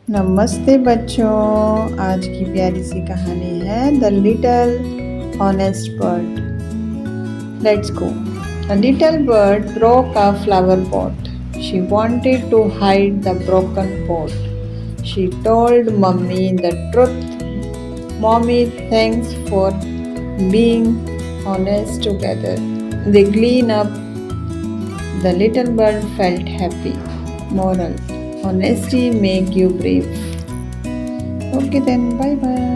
नमस्ते बच्चों। आज की प्यारी सी कहानी है the little honest bird. Let's go. A little bird broke a flower pot. She wanted to hide the broken pot. She told Mummy the truth. Mommy, thanks for being honest together. They clean up. The little bird felt happy. Moral: honesty make you brave. Okay then, bye bye.